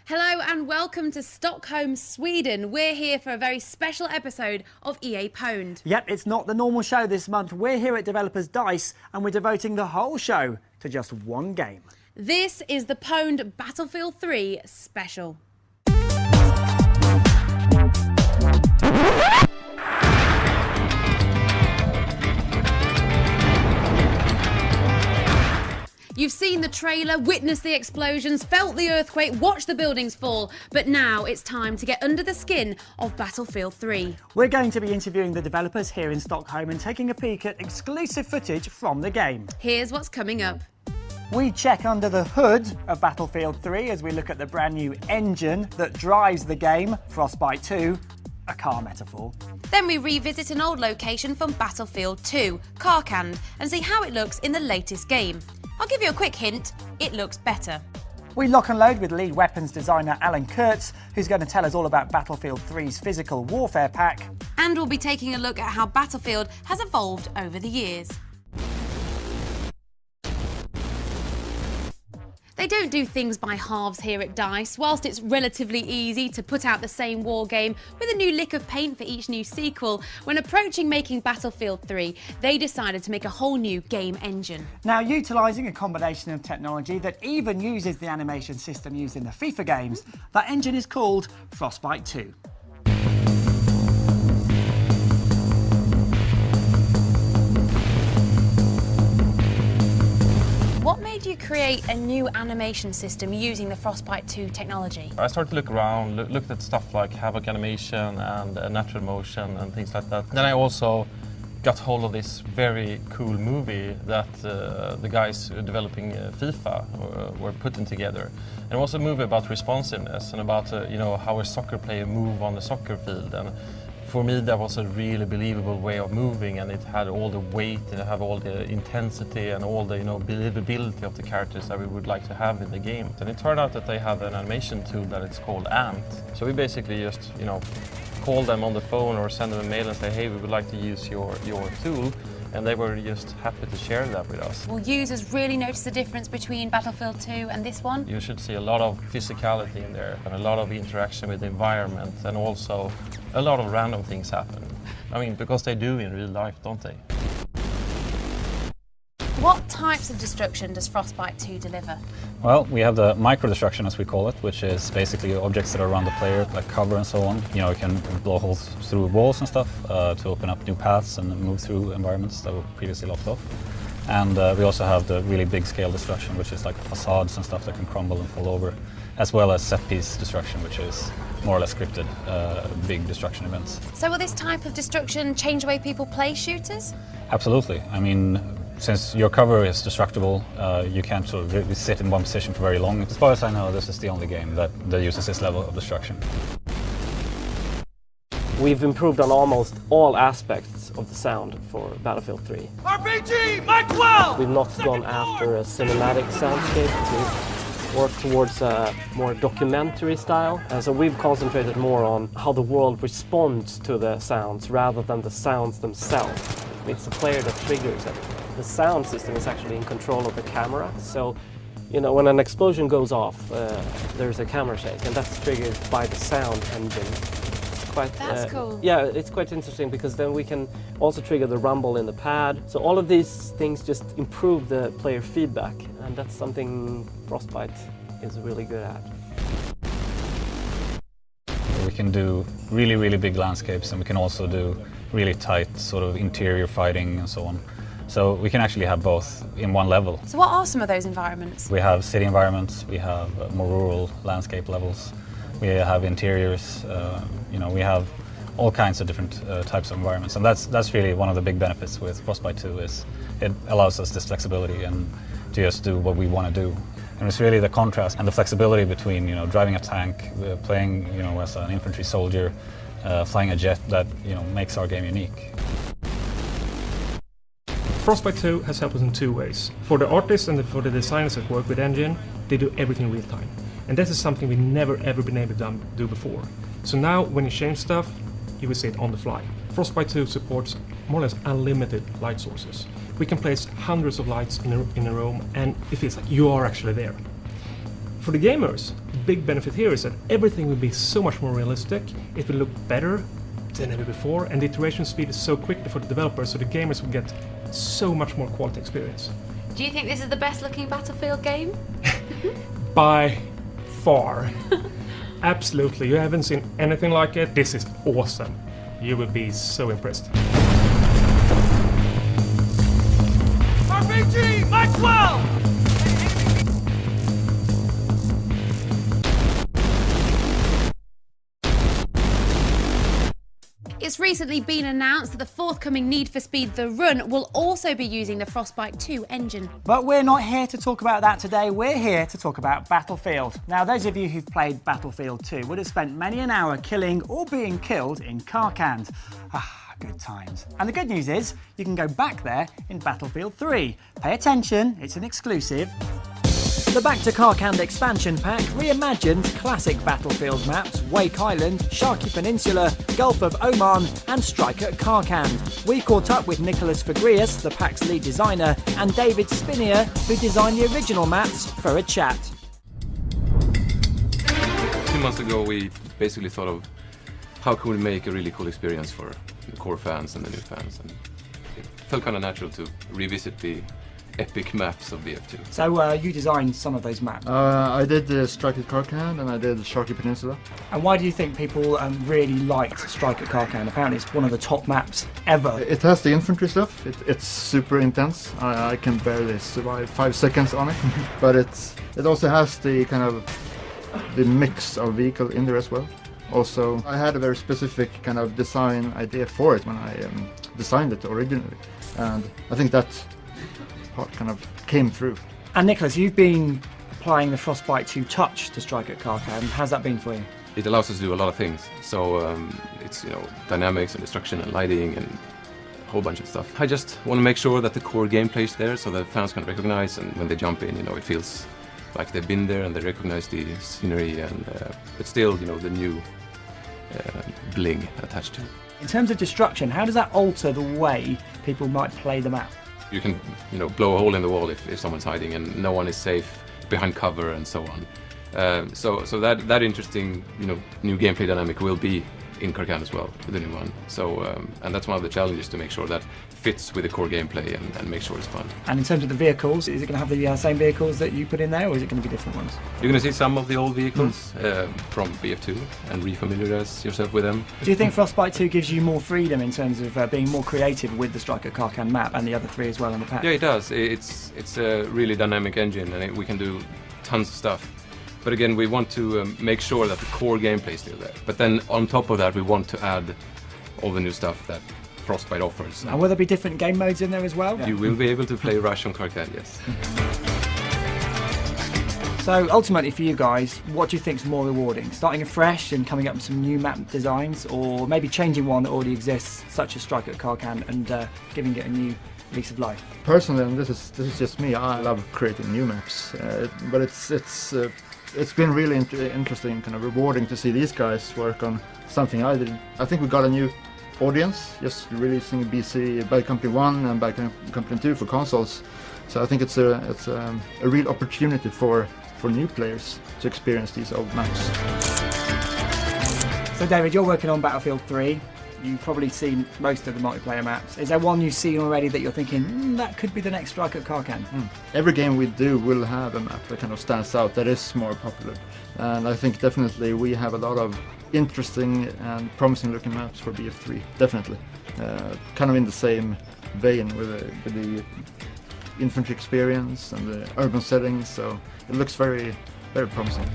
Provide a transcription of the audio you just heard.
Hello and welcome to Stockholm, Sweden. We're here for a very special episode of EA PWNED. Yep, it's not the normal show this month. We're here at Developers Dice and we're devoting the whole show to just one game. This is the PWNED Battlefield 3 Special. You've seen the trailer, witnessed the explosions, felt the earthquake, watched the buildings fall, but now it's time to get under the skin of Battlefield 3. We're going to be interviewing the developers here in Stockholm and taking a peek at exclusive footage from the game. Here's what's coming up. We check under the hood of Battlefield 3 as we look at the brand new engine that drives the game, Frostbite 2, a car metaphor. Then we revisit an old location from Battlefield 2, Karkand, and see how it looks in the latest game. I'll give you a quick hint, it looks better. We lock and load with lead weapons designer Alan Kurtz, who's going to tell us all about Battlefield 3's physical warfare pack. And we'll be taking a look at how Battlefield has evolved over the years. They don't do things by halves here at DICE. Whilst it's relatively easy to put out the same war game with a new lick of paint for each new sequel, when approaching making Battlefield 3, they decided to make a whole new game engine. Now, utilising a combination of technology that even uses the animation system used in the FIFA games, that engine is called Frostbite 2. What made you create a new animation system using the Frostbite 2 technology? I started to look around, looked at stuff like Havoc animation and natural motion and things like that. Then I also got hold of this very cool movie that the guys developing FIFA were putting together. And it was a movie about responsiveness and about how a soccer player move on the soccer field. And for me, that was a really believable way of moving, and it had all the weight, and it had all the intensity and all the believability of the characters that we would like to have in the game. And it turned out that they have an animation tool that it's called Ant. So we basically just call them on the phone or send them a mail and say, hey, we would like to use your tool. And they were just happy to share that with us. Will users really notice the difference between Battlefield 2 and this one? You should see a lot of physicality in there and a lot of interaction with the environment, and also a lot of random things happen. I mean, because they do in real life, don't they? What types of destruction does Frostbite 2 deliver? Well, we have the micro-destruction, as we call it, which is basically objects that are around the player, like cover and so on. You can blow holes through walls and stuff to open up new paths and move through environments that were previously locked off. And we also have the really big scale destruction, which is like facades and stuff that can crumble and fall over, as well as set-piece destruction, which is more or less scripted big destruction events. So will this type of destruction change the way people play shooters? Absolutely. I mean, since your cover is destructible, you can't sort of really sit in one position for very long. As far as I know, this is the only game that uses this level of destruction. We've improved on almost all aspects of the sound for Battlefield 3. RPG, Mike 12! We've not gone after a cinematic soundscape. We've worked towards a more documentary style. And so we've concentrated more on how the world responds to the sounds rather than the sounds themselves. It's the player that triggers it. The sound system is actually in control of the camera. So, when an explosion goes off, there's a camera shake, and that's triggered by the sound engine. That's cool. Yeah, it's quite interesting because then we can also trigger the rumble in the pad. So all of these things just improve the player feedback, and that's something Frostbite is really good at. We can do really, really big landscapes, and we can also do really tight sort of interior fighting and so on. So we can actually have both in one level. So what are some of those environments? We have city environments, we have more rural landscape levels, we have interiors, we have all kinds of different types of environments. And that's really one of the big benefits with Frostbite 2 is it allows us this flexibility and to just do what we want to do. And it's really the contrast and the flexibility between driving a tank, playing as an infantry soldier, flying a jet that makes our game unique. Frostbite 2 has helped us in two ways. For the artists and for the designers that work with engine, they do everything real time. And this is something we've never ever been able to do before. So now when you change stuff, you will see it on the fly. Frostbite 2 supports more or less unlimited light sources. We can place hundreds of lights in a room, and it feels like you are actually there. For the gamers, the big benefit here is that everything will be so much more realistic, it will look better than ever before, and the iteration speed is so quick for the developers, so the gamers will get so much more quality experience. Do you think this is the best looking Battlefield game? By far. Absolutely, you haven't seen anything like it. This is awesome. You will be so impressed. RPG, Maxwell! It's recently been announced that the forthcoming Need for Speed The Run will also be using the Frostbite 2 engine. But we're not here to talk about that today, we're here to talk about Battlefield. Now, those of you who've played Battlefield 2 would have spent many an hour killing or being killed in Karkand. Ah, good times. And the good news is, you can go back there in Battlefield 3. Pay attention, it's an exclusive. The Back to Karkand expansion pack reimagined classic Battlefield maps Wake Island, Sharkey Peninsula, Gulf of Oman and Strike at Karkand. We caught up with Nicholas Fagrius, the pack's lead designer, and David Spinier, who designed the original maps, for a chat. 2 months ago we basically thought of how could we make a really cool experience for the core fans and the new fans, and it felt kind of natural to revisit the epic maps of BF2. So you designed some of those maps. I did Strike at Karkand and I did Sharkey Peninsula. And why do you think people really liked Strike at Karkand? Apparently it's one of the top maps ever. It has the infantry stuff. It's super intense. I can barely survive 5 seconds on it. But it also has the kind of the mix of vehicle in there as well. Also, I had a very specific kind of design idea for it when I designed it originally. And I think that part kind of came through. And Nicholas, you've been applying the Frostbite 2 touch to Strike at Karkand. How's that been for you? It allows us to do a lot of things. So it's dynamics and destruction and lighting and a whole bunch of stuff. I just want to make sure that the core gameplay is there so that fans can recognize, and when they jump in, it feels like they've been there and they recognize the scenery, and but still, the new bling attached to it. In terms of destruction, how does that alter the way people might play the map? You can, blow a hole in the wall if someone's hiding and no one is safe behind cover and so on. So that interesting, new gameplay dynamic will be in Karkand as well, the new one. So, and that's one of the challenges, to make sure that fits with the core gameplay and make sure it's fun. And in terms of the vehicles, is it going to have the same vehicles that you put in there, or is it going to be different ones? You're going to see some of the old vehicles from BF2 and refamiliarize yourself with them. Do you think Frostbite 2 gives you more freedom in terms of being more creative with the Strike at Karkand map and the other 3 as well in the pack? Yeah, it does. It's a really dynamic engine, and we can do tons of stuff. But again, we want to make sure that the core gameplay is still there. But then on top of that, we want to add all the new stuff that Frostbite offers. And will there be different game modes in there as well? You will be able to play Rush on Karkand, yes. So ultimately for you guys, what do you think is more rewarding? Starting afresh and coming up with some new map designs, or maybe changing one that already exists, such as Strike at Karkand, and giving it a new lease of life? Personally, and this is just me, I love creating new maps. But it's been really interesting, kind of rewarding to see these guys work on something I did. I think we got a new audience, just releasing BC Bad Company 1 and Bad Company 2 for consoles. So I think it's a real opportunity for new players to experience these old maps. So David, you're working on Battlefield 3. You've probably seen most of the multiplayer maps. Is there one you've seen already that you're thinking, that could be the next Strike at Karkand? Every game we do will have a map that kind of stands out, that is more popular. And I think definitely we have a lot of interesting and promising looking maps for BF3, definitely. Kind of in the same vein with the infantry experience and the urban settings, so it looks very, very promising.